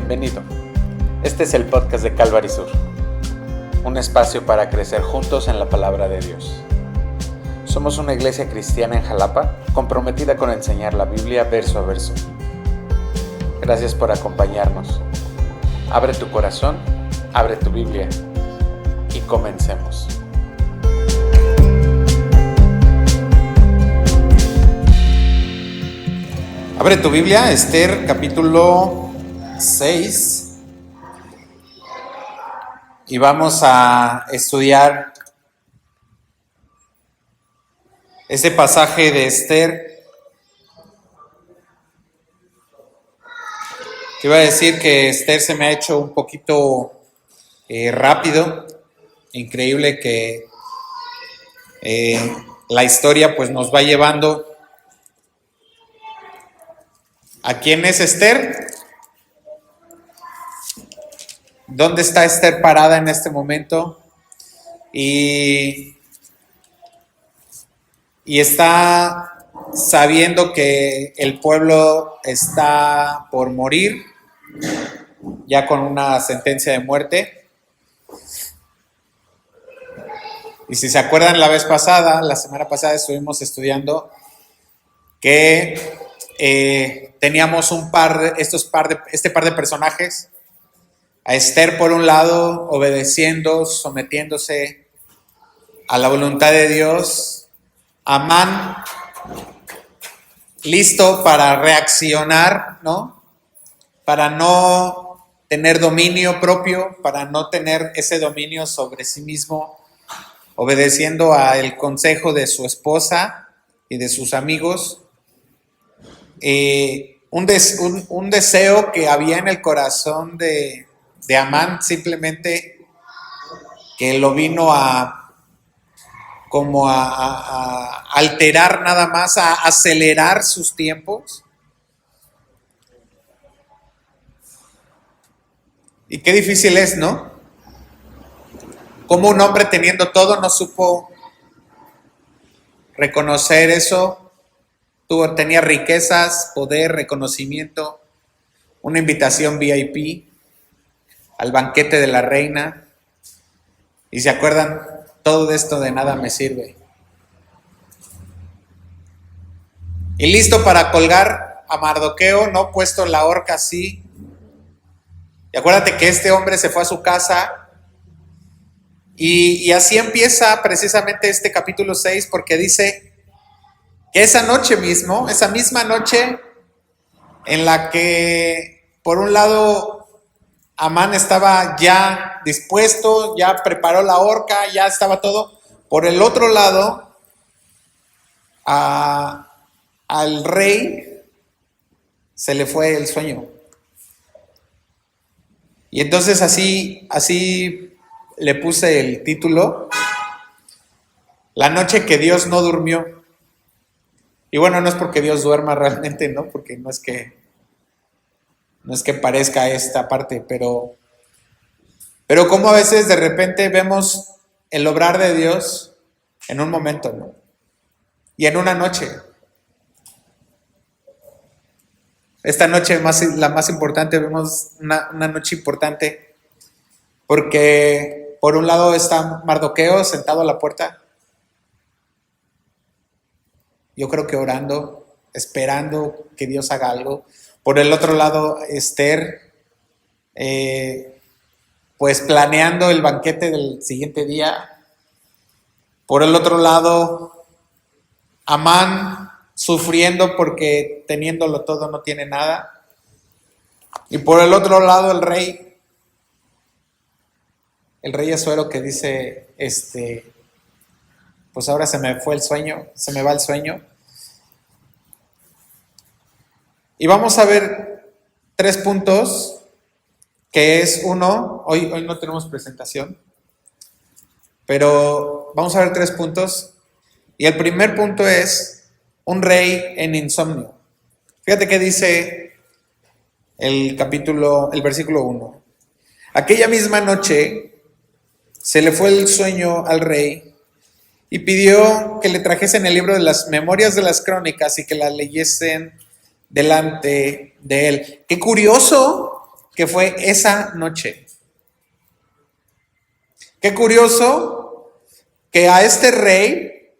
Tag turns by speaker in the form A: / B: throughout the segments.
A: Bienvenido. Este es el podcast de Calvary Sur, un espacio para crecer juntos en la palabra de Dios. Somos una iglesia cristiana en Jalapa, comprometida con enseñar la Biblia verso a verso. Gracias por acompañarnos. Abre tu corazón, abre tu Biblia y comencemos. Abre tu Biblia, Esther capítulo 6, y vamos a estudiar este pasaje de Esther. Te iba a decir que Esther se me ha hecho un poquito rápido. Increíble que la historia pues nos va llevando. ¿A quién es Esther? ¿Dónde está Esther parada en este momento? Y está sabiendo que el pueblo está por morir, ya con una sentencia de muerte. Y si se acuerdan la semana pasada estuvimos estudiando que teníamos este par de personajes, a Esther por un lado, obedeciendo, sometiéndose a la voluntad de Dios, Amán listo para reaccionar, ¿no? Para no tener dominio propio, para no tener ese dominio sobre sí mismo, obedeciendo al consejo de su esposa y de sus amigos. Un deseo que había en el corazón de Amán, simplemente que lo vino a alterar nada más, a acelerar sus tiempos. Y qué difícil es, ¿no? Como un hombre teniendo todo no supo reconocer eso. Tenía riquezas, poder, reconocimiento, una invitación VIP al banquete de la reina. Y se acuerdan, todo esto de nada me sirve. Y listo para colgar a Mardoqueo, no puesto la horca así. Y acuérdate que este hombre se fue a su casa. Y así empieza precisamente este capítulo 6, porque dice que esa misma noche en la que por un lado Amán estaba ya dispuesto, ya preparó la horca, ya estaba todo, por el otro lado al rey se le fue el sueño. Y entonces así le puse el título: La noche que Dios no durmió. Y bueno, no es porque Dios duerma realmente, ¿no? Porque no es que parezca esta parte, pero como a veces de repente vemos el obrar de Dios en un momento, ¿no? Y en una noche. Esta noche, la más importante, vemos una noche importante, porque por un lado está Mardoqueo sentado a la puerta, yo creo que orando, esperando que Dios haga algo. Por el otro lado, Esther, pues planeando el banquete del siguiente día. Por el otro lado, Amán sufriendo porque teniéndolo todo no tiene nada. Y por el otro lado, el rey Asuero, que dice, pues ahora se me va el sueño. Y vamos a ver 3 puntos, que es uno, hoy no tenemos presentación, pero vamos a ver 3 puntos. Y el primer punto es un rey en insomnio. Fíjate que dice el versículo 1. Aquella misma noche se le fue el sueño al rey y pidió que le trajesen el libro de las memorias de las crónicas y que la leyesen delante de él. Qué curioso que fue esa noche. Qué curioso que a este rey,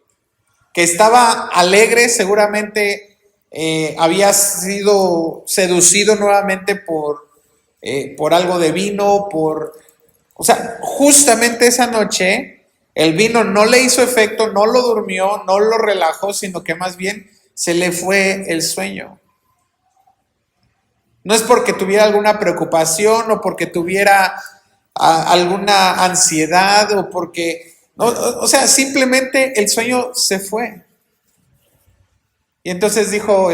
A: que estaba alegre, seguramente había sido seducido nuevamente por algo de vino, o sea, justamente esa noche el vino no le hizo efecto, no lo durmió, no lo relajó, sino que más bien se le fue el sueño. No es porque tuviera alguna preocupación o porque tuviera alguna ansiedad o porque, no, o sea, simplemente el sueño se fue. Y entonces dijo,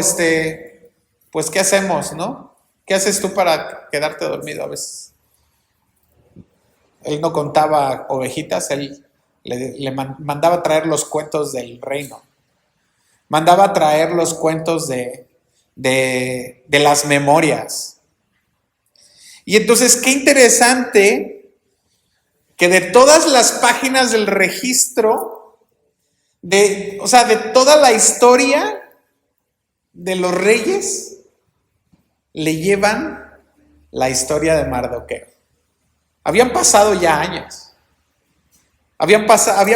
A: pues, ¿qué hacemos, no? ¿Qué haces tú para quedarte dormido a veces? Él no contaba ovejitas, él le mandaba traer los cuentos del reino. Mandaba traer los cuentos de las memorias. Y entonces, qué interesante que de todas las páginas del registro, o sea, de toda la historia de los reyes, le llevan la historia de Mardoqueo. Habían pasado ya años. Había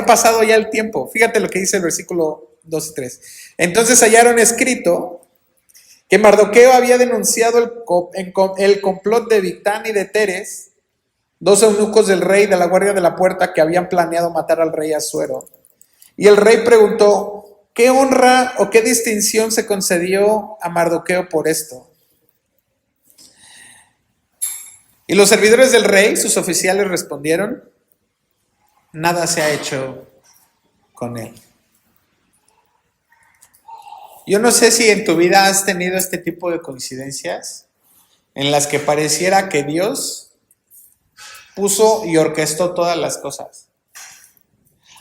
A: pasado ya el tiempo. Fíjate lo que dice el versículo 2 y 3. Entonces hallaron escrito que Mardoqueo había denunciado el complot de Bigtán y de Teres, dos eunucos del rey de la guardia de la puerta que habían planeado matar al rey Asuero. Y el rey preguntó, ¿qué honra o qué distinción se concedió a Mardoqueo por esto? Y los servidores del rey, sus oficiales, respondieron, nada se ha hecho con él. Yo no sé si en tu vida has tenido este tipo de coincidencias en las que pareciera que Dios puso y orquestó todas las cosas.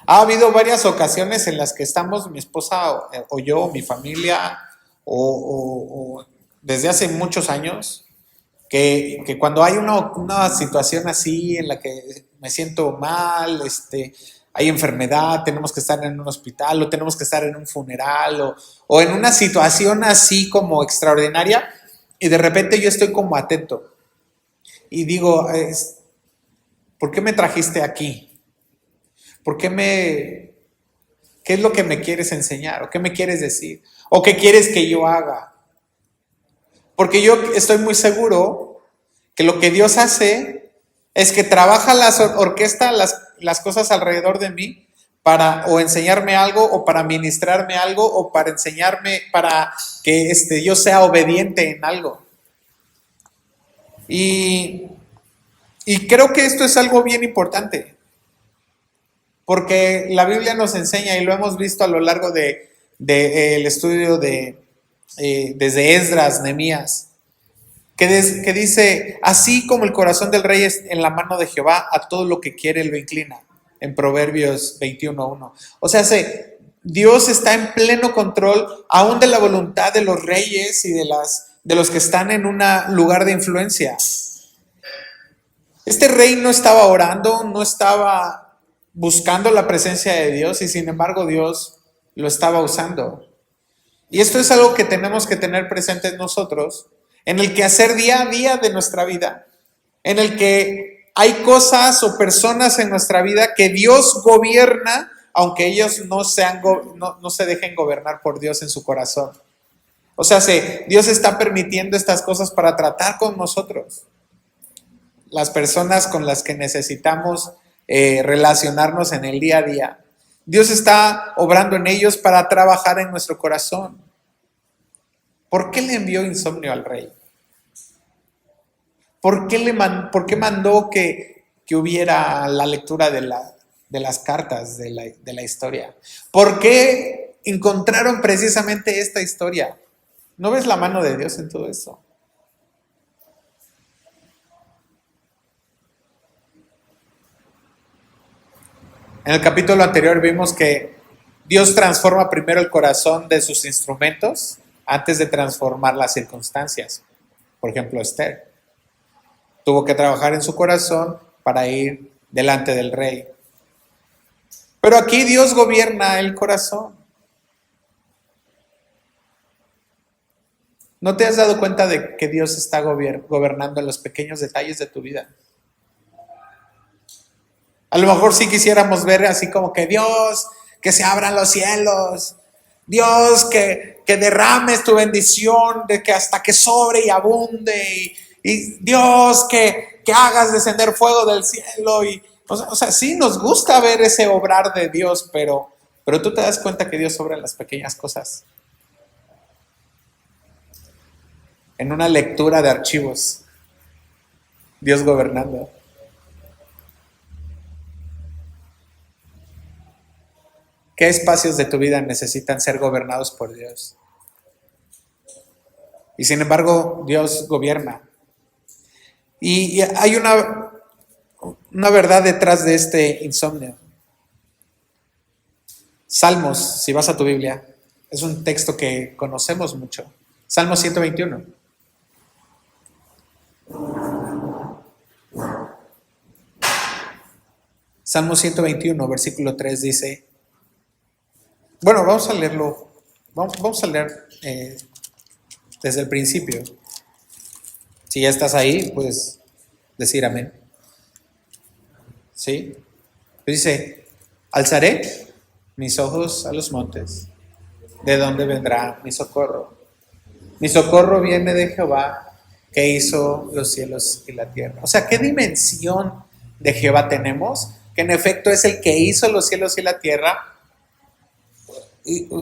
A: Ha habido varias ocasiones en las que estamos, mi esposa o yo, mi familia, o desde hace muchos años, que cuando hay una situación así en la que me siento mal, hay enfermedad, tenemos que estar en un hospital o tenemos que estar en un funeral o en una situación así como extraordinaria y de repente yo estoy como atento y digo, ¿por qué me trajiste aquí? ¿Qué es lo que me quieres enseñar? ¿O qué me quieres decir? ¿O qué quieres que yo haga? Porque yo estoy muy seguro que lo que Dios hace es que trabaja orquesta las cosas alrededor de mí para o enseñarme algo o para ministrarme algo o para enseñarme, para que yo sea obediente en algo. Y creo que esto es algo bien importante. Porque la Biblia nos enseña, y lo hemos visto a lo largo del estudio desde Esdras, Nehemías, que dice, así como el corazón del rey es en la mano de Jehová, a todo lo que quiere lo inclina, en Proverbios 21:1. O sea, Dios está en pleno control aún de la voluntad de los reyes y de los que están en un lugar de influencia. Este rey no estaba orando, no estaba buscando la presencia de Dios y sin embargo Dios lo estaba usando. Y esto es algo que tenemos que tener presente en nosotros, en el que hacer día a día de nuestra vida, en el que hay cosas o personas en nuestra vida que Dios gobierna, aunque ellos no se dejen gobernar por Dios en su corazón. O sea, Dios está permitiendo estas cosas para tratar con nosotros, las personas con las que necesitamos relacionarnos en el día a día. Dios está obrando en ellos para trabajar en nuestro corazón. ¿Por qué le envió insomnio al rey? ¿Por qué mandó que hubiera la lectura de las cartas de la historia? ¿Por qué encontraron precisamente esta historia? ¿No ves la mano de Dios en todo eso? En el capítulo anterior vimos que Dios transforma primero el corazón de sus instrumentos antes de transformar las circunstancias. Por ejemplo, Esther tuvo que trabajar en su corazón para ir delante del rey. Pero aquí Dios gobierna el corazón. ¿No te has dado cuenta de que Dios está gobernando en los pequeños detalles de tu vida? A lo mejor sí quisiéramos ver así como que Dios, que se abran los cielos, Dios, que derrames tu bendición, de que hasta que sobre y abunde, y Dios, que hagas descender fuego del cielo. O sea, sí nos gusta ver ese obrar de Dios, pero tú te das cuenta que Dios obra en las pequeñas cosas. En una lectura de archivos, Dios gobernando. ¿Qué espacios de tu vida necesitan ser gobernados por Dios? Y sin embargo, Dios gobierna. Y hay una verdad detrás de este insomnio. Salmos, si vas a tu Biblia, es un texto que conocemos mucho. Salmo 121. Salmo 121, versículo 3 dice, bueno, vamos a leerlo, vamos a leer desde el principio. Si ya estás ahí, puedes decir amén. ¿Sí? Dice, alzaré mis ojos a los montes, ¿de dónde vendrá mi socorro? Mi socorro viene de Jehová, que hizo los cielos y la tierra. O sea, ¿qué dimensión de Jehová tenemos? Que en efecto es el que hizo los cielos y la tierra.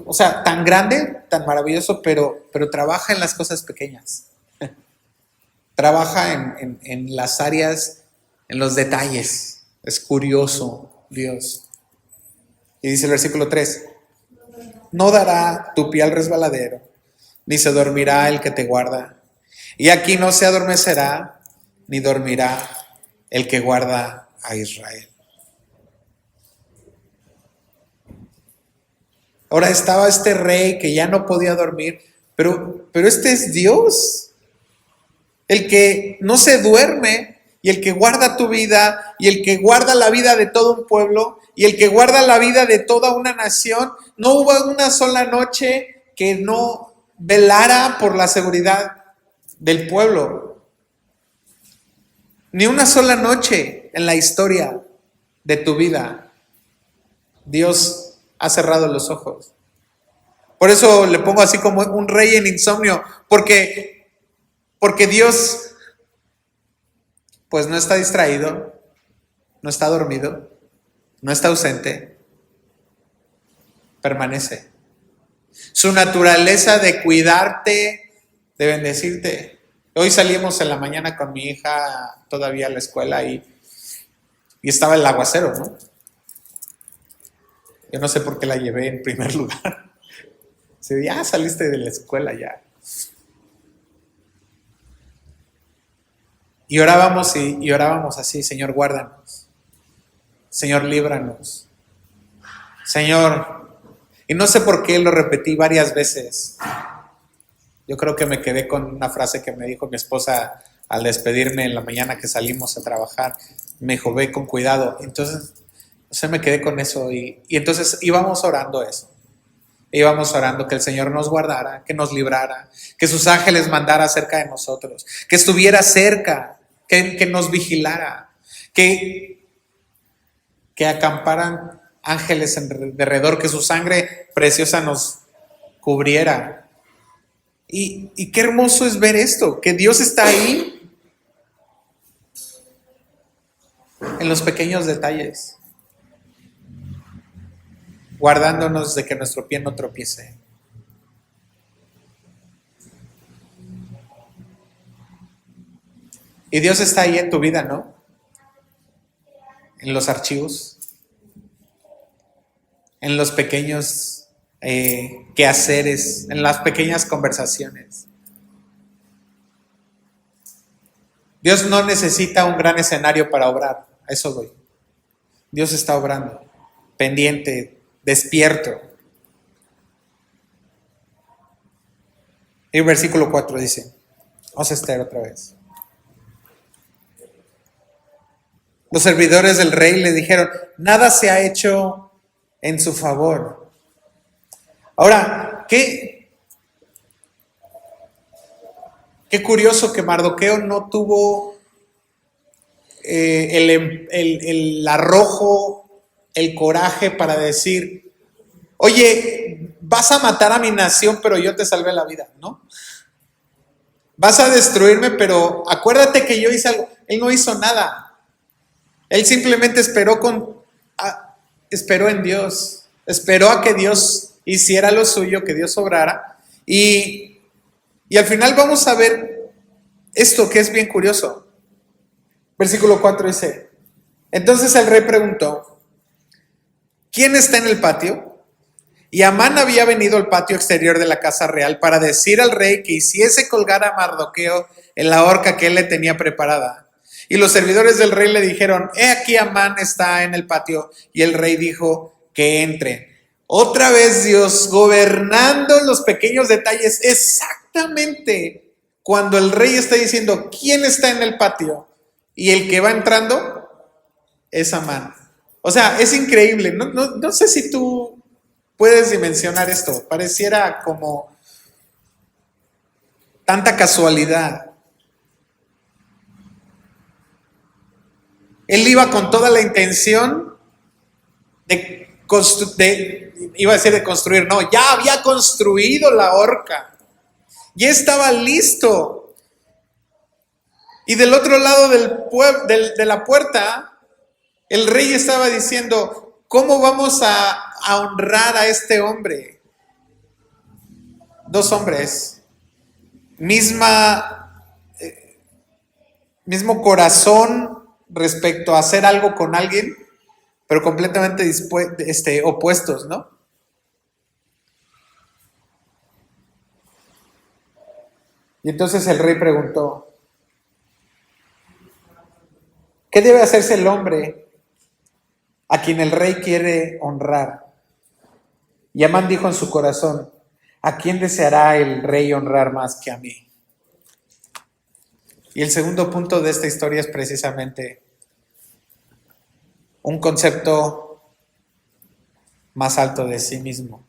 A: O sea, tan grande, tan maravilloso, pero trabaja en las cosas pequeñas. Trabaja en las áreas, en los detalles. Es curioso Dios. Y dice el versículo 3, no dará tu pie al resbaladero, ni se dormirá el que te guarda. Y aquí no se adormecerá, ni dormirá el que guarda a Israel. Ahora estaba este rey que ya no podía dormir, pero este es Dios, el que no se duerme y el que guarda tu vida y el que guarda la vida de todo un pueblo y el que guarda la vida de toda una nación. No hubo una sola noche que no velara por la seguridad del pueblo. Ni una sola noche en la historia de tu vida Dios ha cerrado los ojos. Por eso le pongo así como un rey en insomnio, porque Dios pues no está distraído, no está dormido, no está ausente, permanece. Su naturaleza de cuidarte, de bendecirte. Hoy salimos en la mañana con mi hija todavía a la escuela y estaba el aguacero, ¿no? Yo no sé por qué la llevé en primer lugar. Ya saliste de la escuela ya. Y orábamos así, Señor, guárdanos. Señor, líbranos. Señor, y no sé por qué lo repetí varias veces. Yo creo que me quedé con una frase que me dijo mi esposa al despedirme en la mañana que salimos a trabajar. Me dijo, ve con cuidado. Entonces, me quedé con eso y entonces íbamos orando eso. Íbamos orando que el Señor nos guardara, que nos librara, que sus ángeles mandara cerca de nosotros, que estuviera cerca, que nos vigilara, que acamparan ángeles alrededor, que su sangre preciosa nos cubriera. Y qué hermoso es ver esto, que Dios está ahí en los pequeños detalles, guardándonos de que nuestro pie no tropiece. Y Dios está ahí en tu vida, ¿no? En los archivos, en los pequeños quehaceres, en las pequeñas conversaciones. Dios no necesita un gran escenario para obrar, a eso voy. Dios está obrando, pendiente, despierto. Y el versículo 4 dice, vamos a estar otra vez. Los servidores del rey le dijeron, nada se ha hecho en su favor. Ahora, ¿qué Qué curioso que Mardoqueo no tuvo el arrojo, el coraje para decir, oye, vas a matar a mi nación, pero yo te salvé la vida, ¿no? Vas a destruirme, pero acuérdate que yo hice algo. Él no hizo nada. Él simplemente esperó en Dios. Esperó a que Dios hiciera lo suyo, que Dios obrara. Y al final vamos a ver esto que es bien curioso. Versículo 4 dice, entonces el rey preguntó, ¿quién está en el patio? Y Amán había venido al patio exterior de la casa real para decir al rey que hiciese colgar a Mardoqueo en la horca que él le tenía preparada. Y los servidores del rey le dijeron, he aquí Amán está en el patio. Y el rey dijo que entre. Otra vez Dios gobernando los pequeños detalles, exactamente cuando el rey está diciendo, ¿quién está en el patio? Y el que va entrando es Amán. O sea, es increíble. No sé si tú puedes dimensionar esto. Pareciera como tanta casualidad. Él iba con toda la intención iba a decir de construir, no, ya había construido la horca. Ya estaba listo. Y del otro lado de la puerta, el rey estaba diciendo, ¿cómo vamos a honrar a este hombre? Dos hombres, mismo corazón respecto a hacer algo con alguien, pero completamente opuestos, ¿no? Y entonces el rey preguntó, ¿qué debe hacerse el hombre a quien el rey quiere honrar? Y Amán dijo en su corazón, ¿a quién deseará el rey honrar más que a mí? Y el segundo punto de esta historia es precisamente un concepto más alto de sí mismo.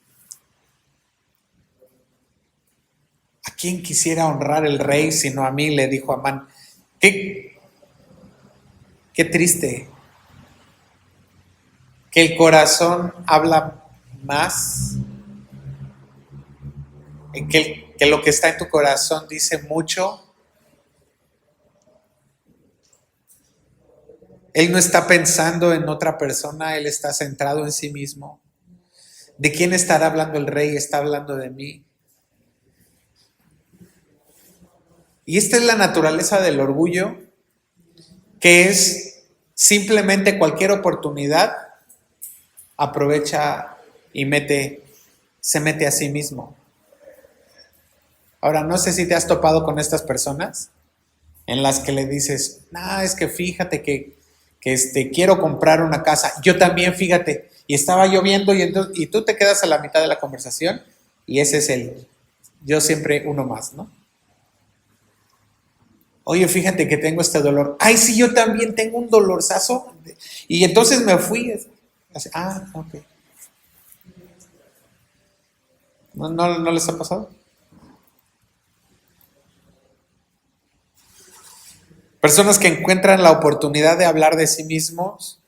A: ¿A quién quisiera honrar el rey sino a mí? Le dijo Amán. Qué triste que el corazón habla más, que lo que está en tu corazón dice mucho. Él no está pensando en otra persona, él está centrado en sí mismo. ¿De quién estará hablando el rey? Está hablando de mí. Y esta es la naturaleza del orgullo, que es simplemente cualquier oportunidad, aprovecha y se mete a sí mismo. Ahora, no sé si te has topado con estas personas en las que le dices, es que fíjate que quiero comprar una casa. Yo también, fíjate, y estaba lloviendo y tú te quedas a la mitad de la conversación y ese es yo siempre uno más, ¿no? Oye, fíjate que tengo este dolor. Ay, sí, yo también tengo un dolorzazo. Y entonces me fui. Ok. ¿No les ha pasado? Personas que encuentran la oportunidad de hablar de sí mismos.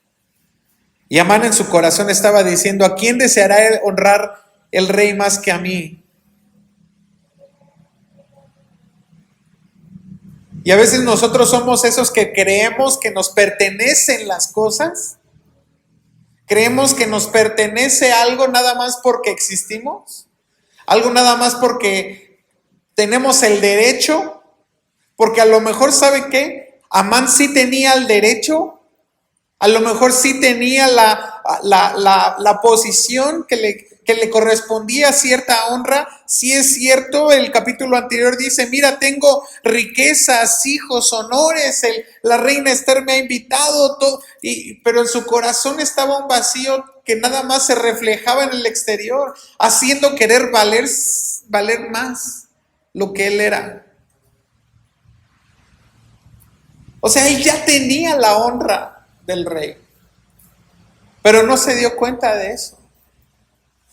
A: Y Amán en su corazón estaba diciendo, ¿a quién deseará honrar el rey más que a mí? Y a veces nosotros somos esos que creemos que nos pertenecen las cosas. Creemos que nos pertenece algo nada más porque existimos. Algo nada más porque tenemos el derecho. Porque a lo mejor, ¿sabe qué? Amán sí tenía el derecho. A lo mejor sí tenía la posición que le correspondía cierta honra. Sí es cierto, el capítulo anterior dice, mira, tengo riquezas, hijos, honores, la reina Esther me ha invitado, todo, pero en su corazón estaba un vacío que nada más se reflejaba en el exterior, haciendo querer valer más lo que él era. O sea, él ya tenía la honra del rey, pero no se dio cuenta de eso.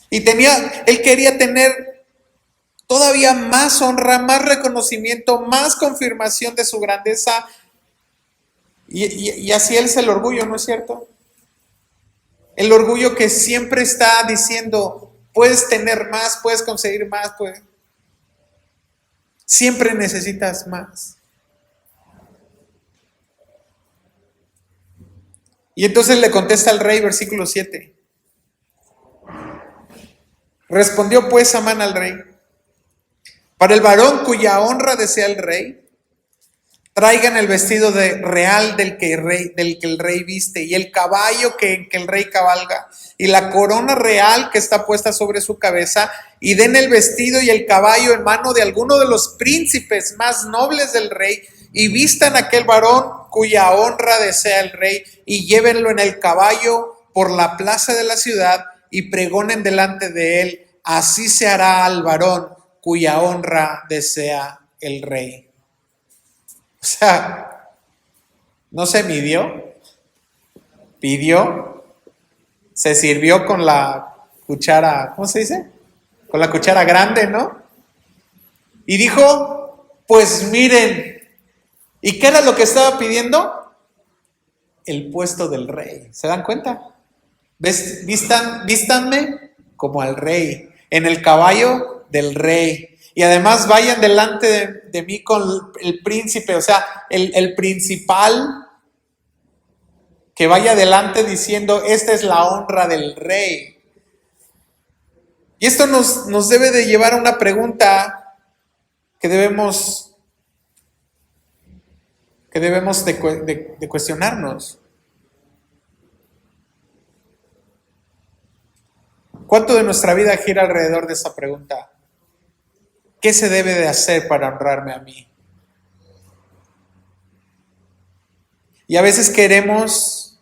A: Él quería tener todavía más honra, más reconocimiento, más confirmación de su grandeza. Y así es el orgullo, ¿no es cierto? El orgullo que siempre está diciendo, puedes tener más, puedes conseguir más, pues siempre necesitas más. Y entonces le contesta al rey, versículo 7. Respondió pues Amán al rey: para el varón cuya honra desea el rey, traigan el vestido real del que el rey viste, y el caballo que el rey cabalga, y la corona real que está puesta sobre su cabeza, y den el vestido y el caballo en mano de alguno de los príncipes más nobles del rey, y vistan a aquel varón cuya honra desea el rey, y llévenlo en el caballo por la plaza de la ciudad, y pregonen delante de él: así se hará al varón cuya honra desea el rey. O sea, no se midió, pidió, se sirvió con la cuchara, ¿cómo se dice? Con la cuchara grande, ¿no? Y dijo, pues miren, ¿y qué era lo que estaba pidiendo? El puesto del rey, ¿se dan cuenta? Vístanme como al rey, en el caballo del rey. Y además vayan delante de mí con el príncipe, o sea, el principal, que vaya delante diciendo, esta es la honra del rey. Y esto nos debe de llevar a una pregunta que debemos de cuestionarnos. ¿Cuánto de nuestra vida gira alrededor de esa pregunta? ¿Qué se debe de hacer para honrarme a mí? Y a veces queremos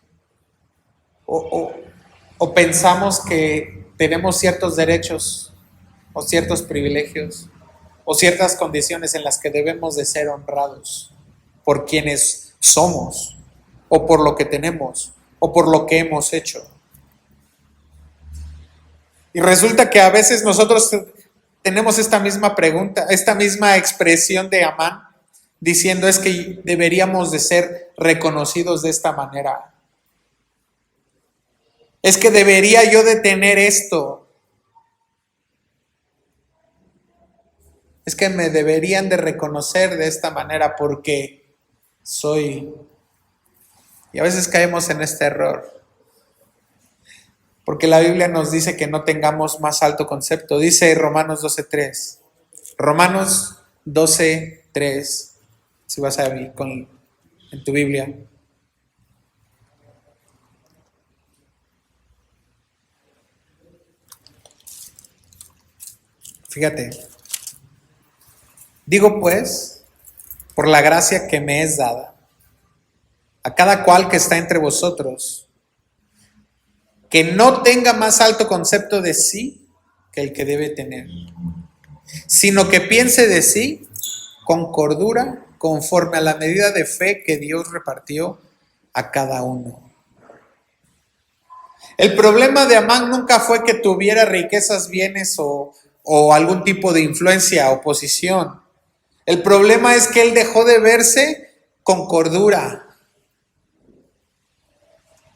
A: o pensamos que tenemos ciertos derechos o ciertos privilegios o ciertas condiciones en las que debemos de ser honrados por quienes somos o por lo que tenemos o por lo que hemos hecho. Y resulta que a veces nosotros tenemos esta misma pregunta, esta misma expresión de Amán, diciendo es que deberíamos de ser reconocidos de esta manera. Es que debería yo de tener esto. Es que me deberían de reconocer de esta manera porque soy. Y a veces caemos en este error. Porque la Biblia nos dice que no tengamos más alto concepto. Dice Romanos 12:3. Romanos 12:3. Si vas a ver en tu Biblia. Fíjate. Digo pues, por la gracia que me es dada, a cada cual que está entre vosotros, que no tenga más alto concepto de sí que el que debe tener, sino que piense de sí con cordura, conforme a la medida de fe que Dios repartió a cada uno. El problema de Amán nunca fue que tuviera riquezas, bienes o algún tipo de influencia o posición. El problema es que él dejó de verse con cordura.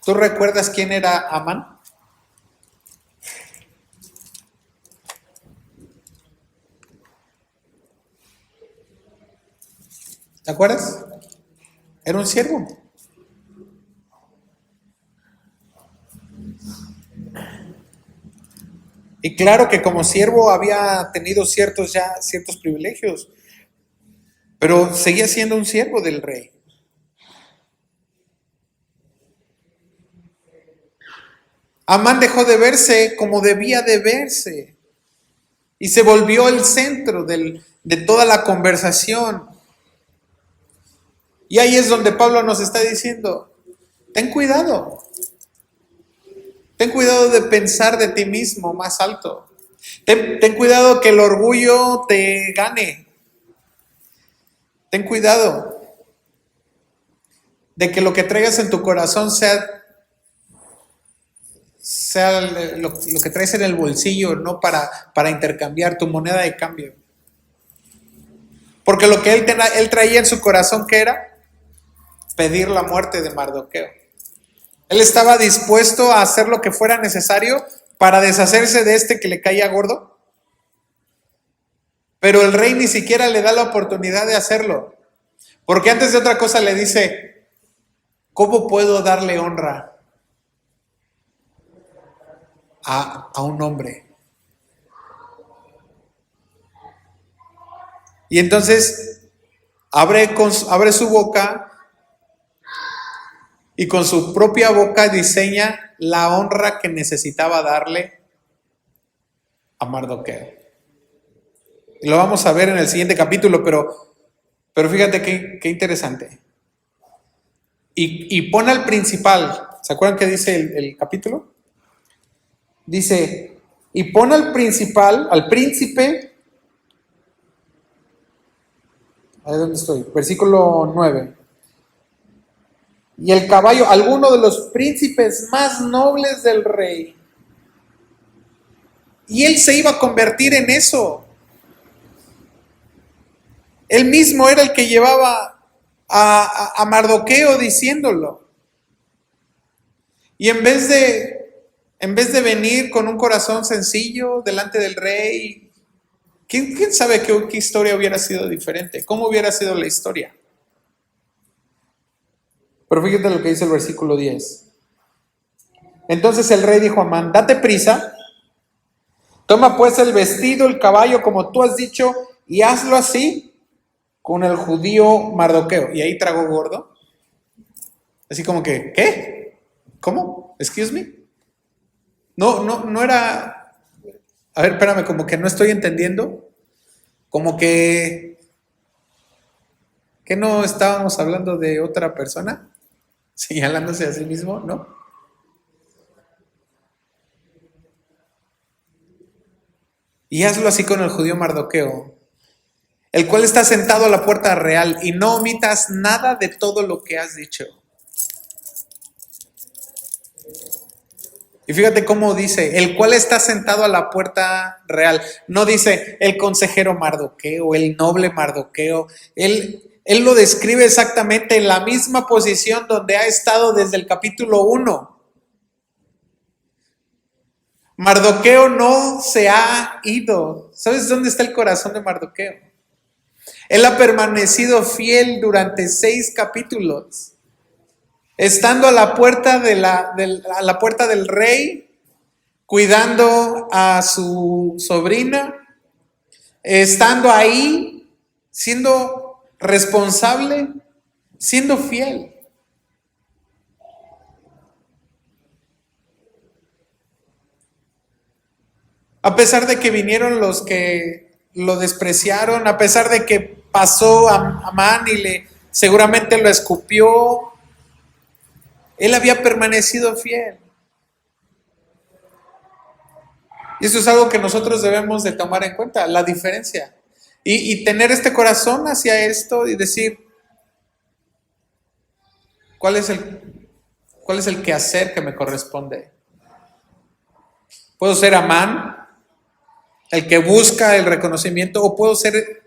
A: ¿Tú recuerdas quién era Amán? ¿Te acuerdas? Era un siervo. Y claro que como siervo había tenido ciertos privilegios, pero seguía siendo un siervo del rey. Amán dejó de verse como debía de verse y se volvió el centro de toda la conversación. Y ahí es donde Pablo nos está diciendo, ten cuidado de pensar de ti mismo más alto, ten cuidado que el orgullo te gane, ten cuidado de que lo que traigas en tu corazón sea lo que traes en el bolsillo, no para intercambiar tu moneda de cambio. Porque lo que él traía en su corazón, ¿qué era? Pedir la muerte de Mardoqueo. Él estaba dispuesto a hacer lo que fuera necesario para deshacerse de este que le caía gordo. Pero el rey ni siquiera le da la oportunidad de hacerlo. Porque antes de otra cosa le dice, ¿cómo puedo darle honra a un hombre? Y entonces abre su boca y con su propia boca diseña la honra que necesitaba darle a Mardoqueo. Y lo vamos a ver en el siguiente capítulo, pero fíjate qué interesante. Y pone al principal, ¿se acuerdan qué dice el capítulo? Dice, y pone al principal, al príncipe, ¿a dónde estoy? Versículo 9. Y el caballo, alguno de los príncipes más nobles del rey. Y él se iba a convertir en eso. Él mismo era el que llevaba a Mardoqueo diciéndolo. Y en vez de venir con un corazón sencillo delante del rey, ¿quién sabe qué historia hubiera sido diferente? ¿Cómo hubiera sido la historia? Pero fíjate lo que dice el versículo 10. Entonces el rey dijo a Amán, date prisa, toma pues el vestido, el caballo, como tú has dicho, y hazlo así con el judío Mardoqueo. Y ahí tragó gordo. Así como que, ¿qué? ¿Cómo? ¿Excuse me? No era... A ver, espérame, como que no estoy entendiendo. Como que... ¿Que no estábamos hablando de otra persona? Señalándose a sí mismo, ¿no? Y hazlo así con el judío Mardoqueo, el cual está sentado a la puerta real, y no omitas nada de todo lo que has dicho. Y fíjate cómo dice, el cual está sentado a la puerta real. No dice el consejero Mardoqueo, el noble Mardoqueo. Él lo describe exactamente en la misma posición donde ha estado desde el capítulo 1. Mardoqueo no se ha ido. ¿Sabes dónde está el corazón de Mardoqueo? Él ha permanecido fiel durante 6 capítulos. Estando a la puerta a la puerta del rey, cuidando a su sobrina, estando ahí, siendo responsable, siendo fiel. A pesar de que vinieron los que lo despreciaron, a pesar de que pasó a Amán y seguramente lo escupió, él había permanecido fiel. Y eso es algo que nosotros debemos de tomar en cuenta, la diferencia. Y tener este corazón hacia esto y decir, ¿cuál es el quehacer que me corresponde? ¿Puedo ser Amán, el que busca el reconocimiento, o puedo ser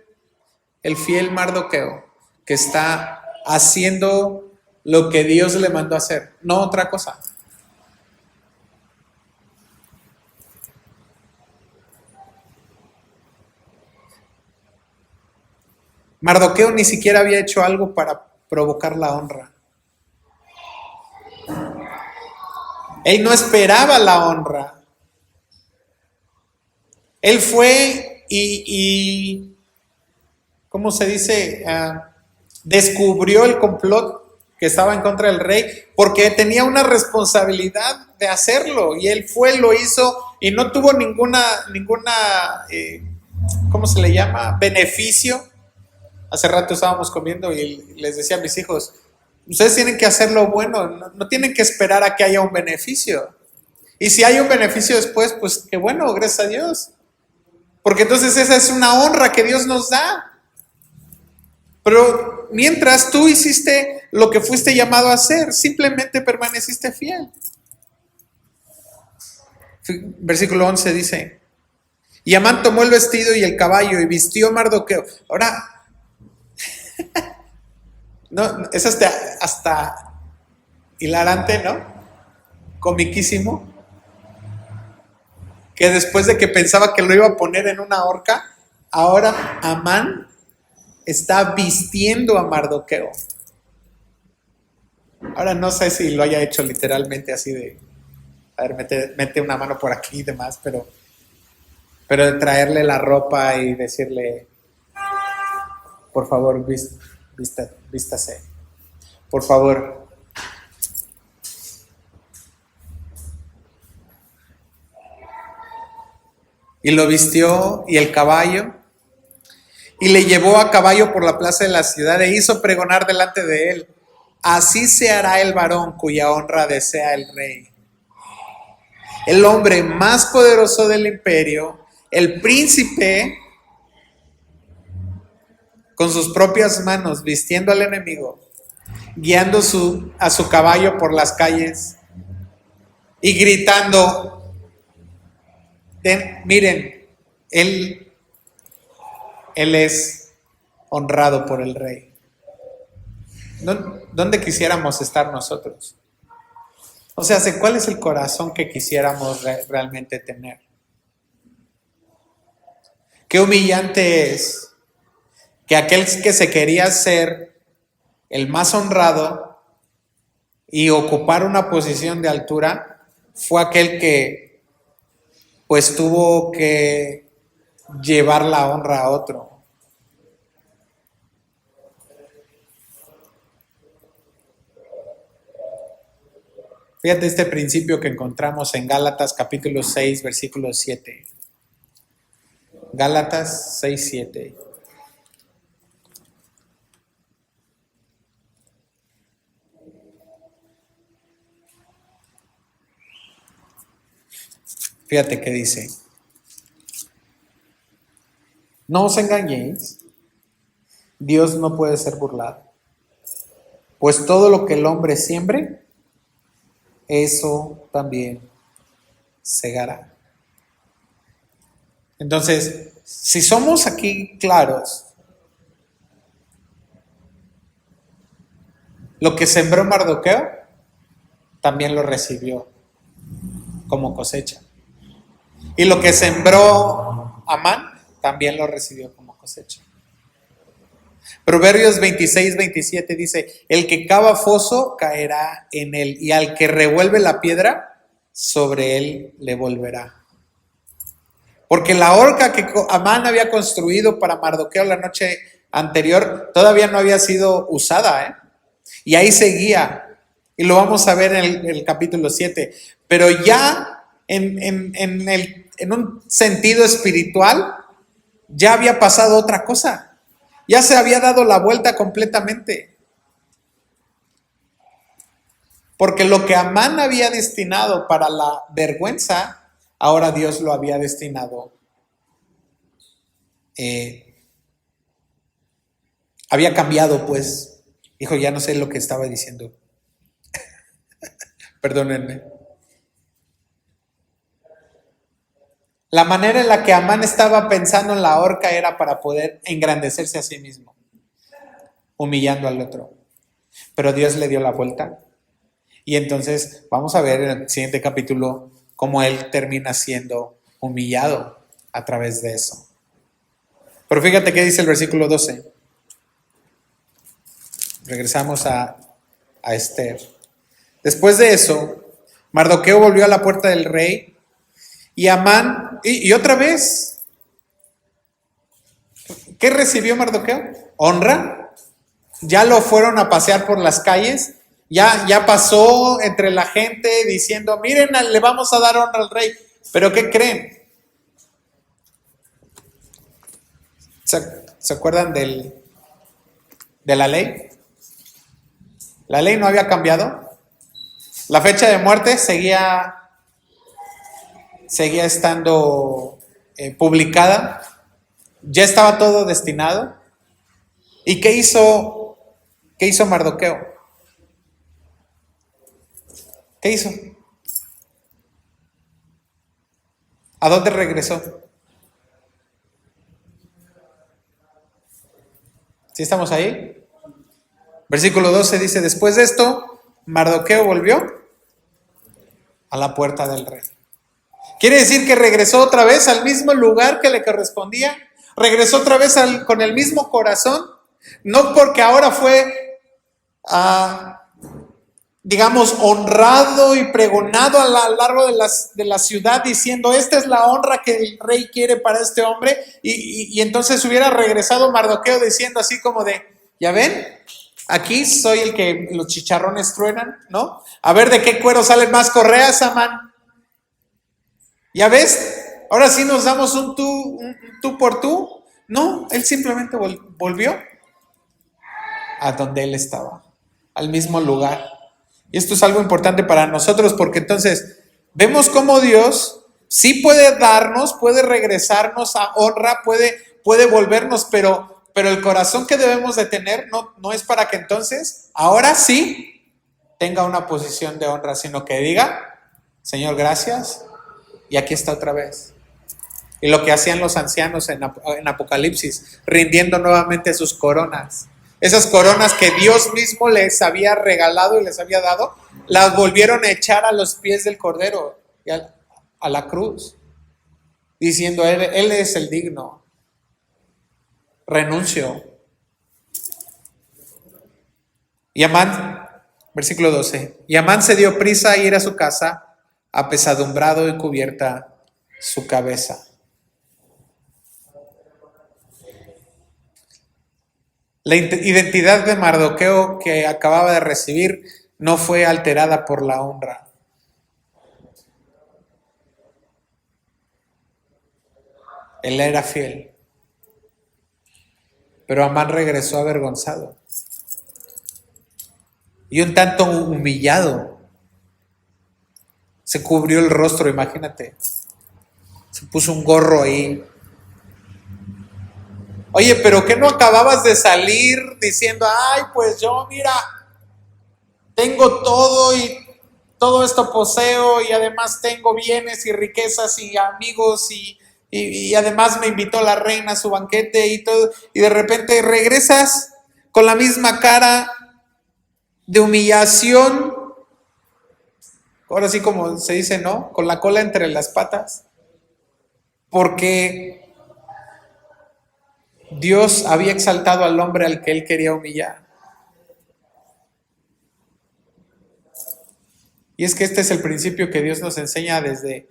A: el fiel Mardoqueo, que está haciendo lo que Dios le mandó a hacer, no otra cosa? Mardoqueo ni siquiera había hecho algo para provocar la honra. Él no esperaba la honra. Él fue y ¿cómo se dice? Descubrió el complot que estaba en contra del rey, porque tenía una responsabilidad de hacerlo, y él fue, lo hizo, y no tuvo ninguna ¿cómo se le llama? Beneficio. Hace rato estábamos comiendo y les decía a mis hijos, ustedes tienen que hacer lo bueno, no tienen que esperar a que haya un beneficio. Y si hay un beneficio después, pues qué bueno, gracias a Dios. Porque entonces esa es una honra que Dios nos da. Pero mientras tú hiciste lo que fuiste llamado a hacer, simplemente permaneciste fiel. Versículo 11 dice, y Amán tomó el vestido y el caballo y vistió a Mardoqueo. Ahora, No, es hasta hilarante, ¿no? Comiquísimo. Que después de que pensaba que lo iba a poner en una horca, ahora Amán está vistiendo a Mardoqueo. Ahora no sé si lo haya hecho literalmente así de, a ver, mete una mano por aquí y demás, pero de traerle la ropa y decirle, por favor, vístase, por favor. Y lo vistió y el caballo, y le llevó a caballo por la plaza de la ciudad e hizo pregonar delante de él: así se hará el varón cuya honra desea el rey. El hombre más poderoso del imperio, el príncipe, con sus propias manos, vistiendo al enemigo, guiando a su caballo por las calles y gritando, miren, él es honrado por el rey. ¿Dónde quisiéramos estar nosotros? O sea, ¿cuál es el corazón que quisiéramos realmente tener? Qué humillante es que aquel que se quería ser el más honrado y ocupar una posición de altura fue aquel que pues tuvo que llevar la honra a otro. Fíjate este principio que encontramos en Gálatas capítulo 6, versículo 7. Gálatas 6, 7. Fíjate qué dice. No os engañéis, Dios no puede ser burlado. Pues todo lo que el hombre siembre, eso también segará. Entonces, si somos aquí claros, lo que sembró Mardoqueo, también lo recibió como cosecha. Y lo que sembró Amán, también lo recibió como cosecha. Proverbios 26, 27 dice: el que cava foso caerá en él, y al que revuelve la piedra, sobre él le volverá. Porque la horca que Amán había construido para Mardoqueo la noche anterior todavía no había sido usada, ¿eh? Y ahí seguía. Y lo vamos a ver en el capítulo 7. Pero ya en un sentido espiritual, ya había pasado otra cosa. Ya se había dado la vuelta completamente. Porque lo que Amán había destinado para la vergüenza, ahora Dios lo había destinado. Había cambiado, pues. Hijo, ya no sé lo que estaba diciendo. Perdónenme. La manera en la que Amán estaba pensando en la horca era para poder engrandecerse a sí mismo, humillando al otro. Pero Dios le dio la vuelta. Y entonces vamos a ver en el siguiente capítulo cómo él termina siendo humillado a través de eso. Pero fíjate qué dice el versículo 12. Regresamos a Esther. Después de eso, Mardoqueo volvió a la puerta del rey y Amán, y otra vez, ¿qué recibió Mardoqueo? Honra. Ya lo fueron a pasear por las calles. Ya pasó entre la gente diciendo: miren, le vamos a dar honra al rey. ¿Pero qué creen? ¿Se acuerdan de la ley? La ley no había cambiado. La fecha de muerte seguía estando publicada. Ya estaba todo destinado. ¿Y qué hizo Mardoqueo? ¿Qué hizo? ¿A dónde regresó? ¿Sí estamos ahí? Versículo 12 dice, después de esto, Mardoqueo volvió a la puerta del rey. Quiere decir que regresó otra vez al mismo lugar que le correspondía. Regresó otra vez con el mismo corazón. No porque ahora fue, digamos, honrado y pregonado a lo largo de la ciudad diciendo, esta es la honra que el rey quiere para este hombre. Y entonces hubiera regresado Mardoqueo diciendo así como de, ¿ya ven? Aquí soy el que los chicharrones truenan, ¿no? A ver de qué cuero salen más correas, Amán. ¿Ya ves? Ahora sí nos damos un tú por tú. No, él simplemente volvió a donde él estaba, al mismo lugar. Y esto es algo importante para nosotros porque entonces vemos cómo Dios sí puede darnos, puede regresarnos a honra, puede volvernos, pero el corazón que debemos de tener no es para que entonces, ahora sí, tenga una posición de honra, sino que diga, Señor, gracias, y aquí está otra vez. Y lo que hacían los ancianos en Apocalipsis, rindiendo nuevamente sus coronas. Esas coronas que Dios mismo les había regalado y les había dado, las volvieron a echar a los pies del Cordero y a la cruz, diciendo, Él es el digno. Renuncio. Y Amán, versículo 12, y Amán se dio prisa a ir a su casa, apesadumbrado y cubierta su cabeza. La identidad de Mardoqueo que acababa de recibir no fue alterada por la honra. Él era fiel. Pero Amán regresó avergonzado y un tanto humillado. Se cubrió el rostro, imagínate. Se puso un gorro ahí. Oye, pero ¿qué no acababas de salir diciendo, ay, pues yo, mira, tengo todo y todo esto poseo y además tengo bienes y riquezas y amigos y además me invitó la reina a su banquete y todo, y de repente regresas con la misma cara de humillación, ahora sí como se dice, ¿no? Con la cola entre las patas, porque Dios había exaltado al hombre al que él quería humillar. Y es que este es el principio que Dios nos enseña desde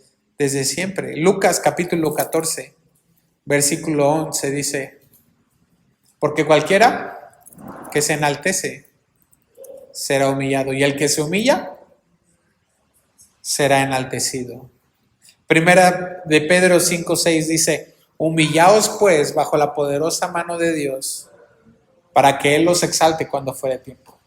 A: siempre. Lucas capítulo 14, versículo 11 dice, porque cualquiera que se enaltece será humillado, y el que se humilla será enaltecido. Primera de Pedro 5:6 dice, humillaos pues bajo la poderosa mano de Dios, para que Él los exalte cuando fuere tiempo.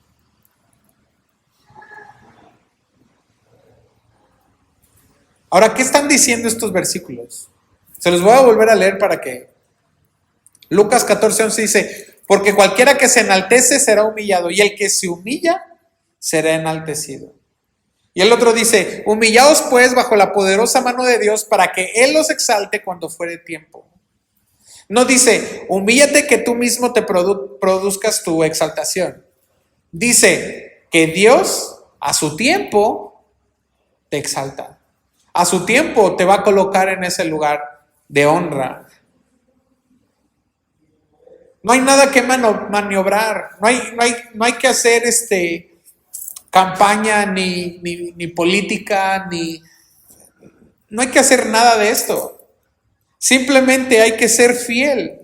A: Ahora, ¿qué están diciendo estos versículos? Se los voy a volver a leer para que... Lucas 14:11 dice, porque cualquiera que se enaltece será humillado, y el que se humilla será enaltecido. Y el otro dice, humillaos pues bajo la poderosa mano de Dios para que Él los exalte cuando fuere tiempo. No dice, humíllate que tú mismo te produzcas tu exaltación. Dice que Dios a su tiempo te exalta. A su tiempo te va a colocar en ese lugar de honra. No hay nada que maniobrar, no hay que hacer campaña ni política, no hay que hacer nada de esto. Simplemente hay que ser fiel.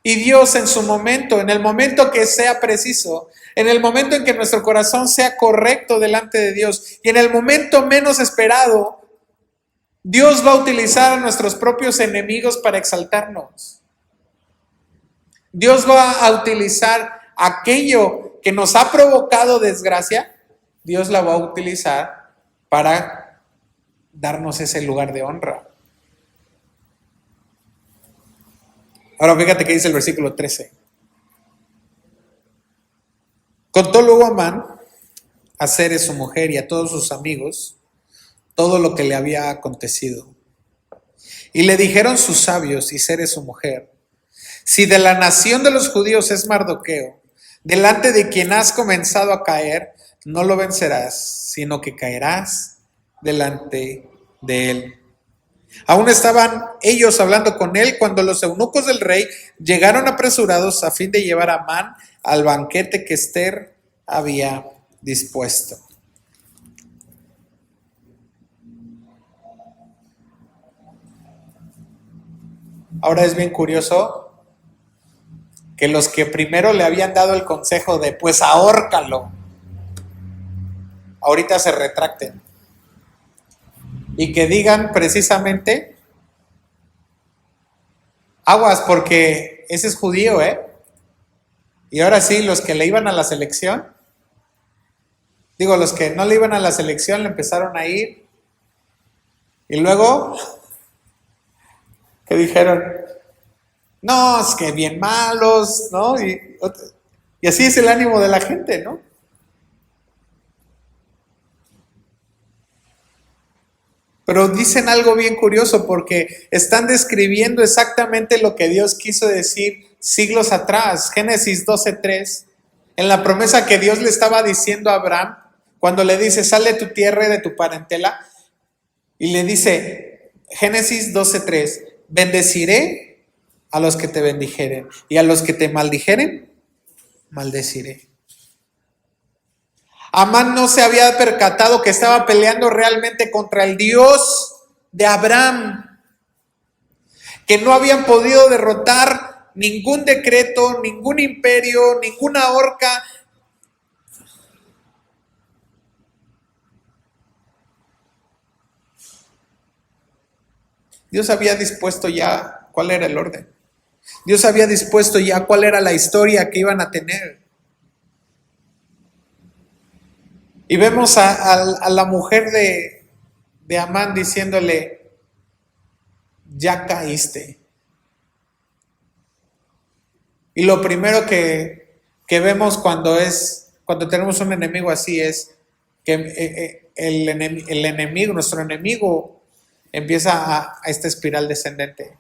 A: Y Dios en su momento, en el momento que sea preciso, en el momento en que nuestro corazón sea correcto delante de Dios y en el momento menos esperado, Dios va a utilizar a nuestros propios enemigos para exaltarnos. Dios va a utilizar aquello que nos ha provocado desgracia, Dios la va a utilizar para darnos ese lugar de honra. Ahora fíjate que dice el versículo 13. Contó luego Amán a Zeres su mujer y a todos sus amigos todo lo que le había acontecido. Y le dijeron sus sabios y Zeres su mujer, Si de la nación de los judíos es Mardoqueo, delante de quien has comenzado a caer, no lo vencerás, sino que caerás delante de él. Aún estaban ellos hablando con él cuando los eunucos del rey llegaron apresurados a fin de llevar a Amán al banquete que Ester había dispuesto. Ahora es bien curioso que los que primero le habían dado el consejo de pues ahórcalo, ahorita se retracten y que digan precisamente aguas porque ese es judío, y ahora sí, los que le iban a la selección, los que no le iban a la selección le empezaron a ir y luego que dijeron no, es que bien malos, ¿no? Y así es el ánimo de la gente, ¿no? Pero dicen algo bien curioso porque están describiendo exactamente lo que Dios quiso decir siglos atrás. Génesis 12:3, en la promesa que Dios le estaba diciendo a Abraham, cuando le dice, sal de tu tierra y de tu parentela, y le dice, Génesis 12:3, bendeciré a los que te bendijeren, y a los que te maldijeren, maldeciré. Amán no se había percatado que estaba peleando realmente contra el Dios de Abraham, que no habían podido derrotar ningún decreto, ningún imperio, ninguna horca. Dios había dispuesto ya cuál era el orden. Dios había dispuesto ya cuál era la historia que iban a tener. Y vemos a la mujer de Amán diciéndole, ya caíste. Y lo primero que vemos cuando tenemos un enemigo así es que el enemigo, nuestro enemigo, empieza a esta espiral descendente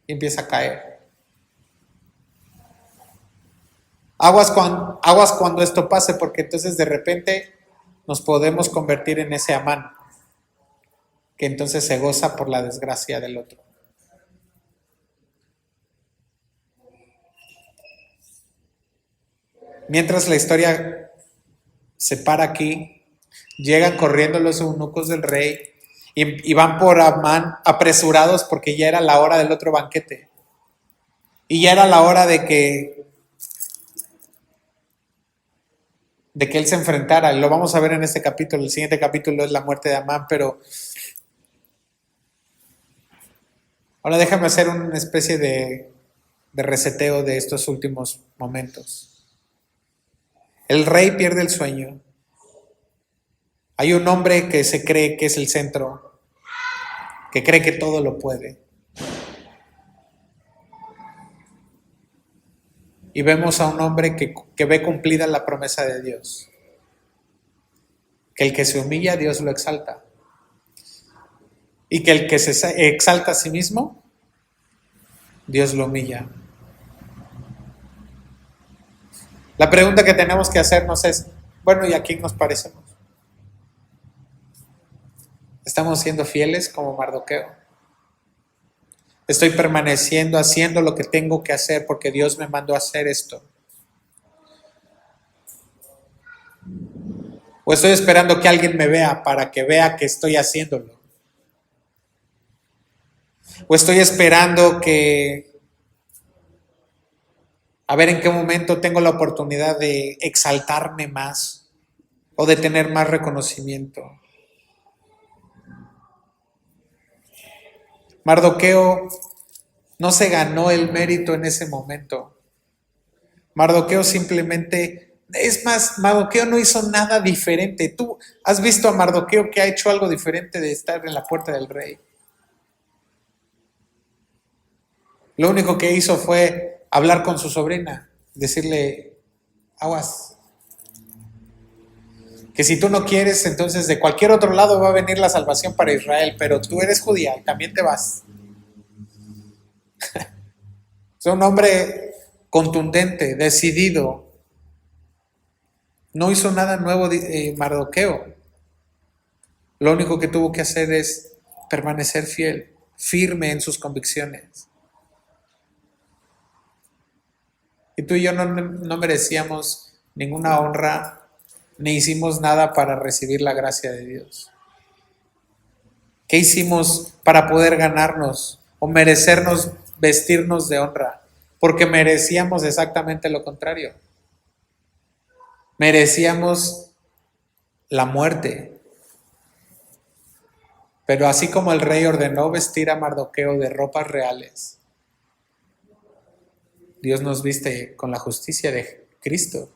A: y empieza a caer. Aguas cuando esto pase, porque entonces de repente nos podemos convertir en ese Amán, que entonces se goza por la desgracia del otro. Mientras la historia se para aquí, llegan corriendo los eunucos del rey y van por Amán apresurados porque ya era la hora del otro banquete. Y ya era la hora de que él se enfrentara. Lo vamos a ver en este capítulo. El siguiente capítulo es la muerte de Amán, pero ahora déjame hacer una especie de reseteo de estos últimos momentos. El rey pierde el sueño. Hay un hombre que se cree que es el centro, que cree que todo lo puede. Y vemos a un hombre que ve cumplida la promesa de Dios. Que el que se humilla, Dios lo exalta. Y que el que se exalta a sí mismo, Dios lo humilla. La pregunta que tenemos que hacernos es, bueno, ¿y a quién nos parecemos? ¿Estamos siendo fieles como Mardoqueo? ¿Estoy permaneciendo haciendo lo que tengo que hacer porque Dios me mandó a hacer esto? ¿O estoy esperando que alguien me vea para que vea que estoy haciéndolo? ¿O estoy esperando a ver en qué momento tengo la oportunidad de exaltarme más o de tener más reconocimiento? Mardoqueo no se ganó el mérito en ese momento. Mardoqueo simplemente, es más, Mardoqueo no hizo nada diferente. ¿Tú has visto a Mardoqueo que ha hecho algo diferente de estar en la puerta del rey? Lo único que hizo fue hablar con su sobrina, decirle, aguas, que si tú no quieres, entonces de cualquier otro lado va a venir la salvación para Israel, pero tú eres judía y también te vas. Es un hombre contundente, decidido. No hizo nada nuevo Mardoqueo. Lo único que tuvo que hacer es permanecer fiel, firme en sus convicciones. Y tú y yo no merecíamos ninguna honra, ni hicimos nada para recibir la gracia de Dios. ¿Qué hicimos para poder ganarnos o merecernos vestirnos de honra? Porque merecíamos exactamente lo contrario. Merecíamos la muerte. Pero así como el rey ordenó vestir a Mardoqueo de ropas reales, Dios nos viste con la justicia de Cristo.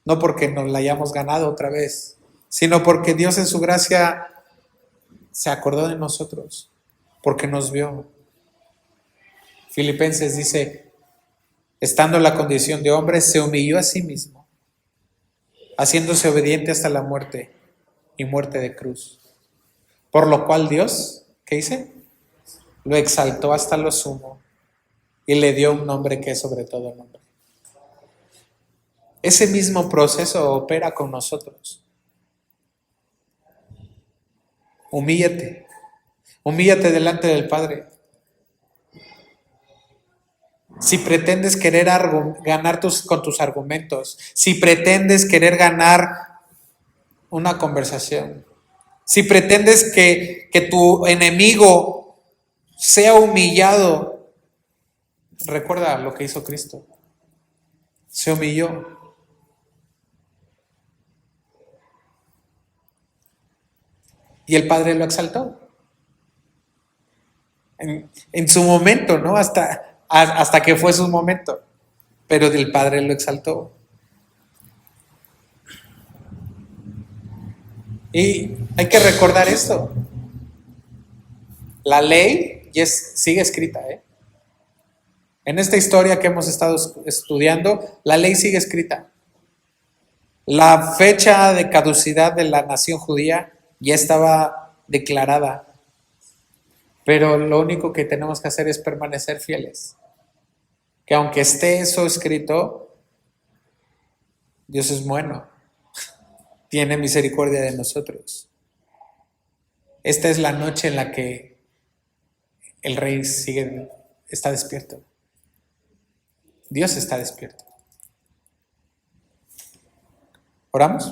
A: No porque nos la hayamos ganado otra vez, sino porque Dios en su gracia se acordó de nosotros, porque nos vio. Filipenses dice, estando en la condición de hombre, se humilló a sí mismo, haciéndose obediente hasta la muerte y muerte de cruz. Por lo cual Dios, ¿qué dice? Lo exaltó hasta lo sumo y le dio un nombre que es sobre todo nombre. Ese mismo proceso opera con nosotros. Humíllate delante del Padre. Si pretendes querer ganar con tus argumentos, si pretendes querer ganar una conversación, si pretendes que tu enemigo sea humillado, recuerda lo que hizo Cristo. Se humilló. Y el Padre lo exaltó. En su momento, ¿no? Hasta que fue su momento. Pero el Padre lo exaltó. Y hay que recordar esto. La ley sigue escrita, ¿eh? En esta historia que hemos estado estudiando, la ley sigue escrita. La fecha de caducidad de la nación judía ya estaba declarada. Pero lo único que tenemos que hacer es permanecer fieles. Que aunque esté eso escrito, Dios es bueno. Tiene misericordia de nosotros. Esta es la noche en la que el rey está despierto. Dios está despierto. ¿Oramos?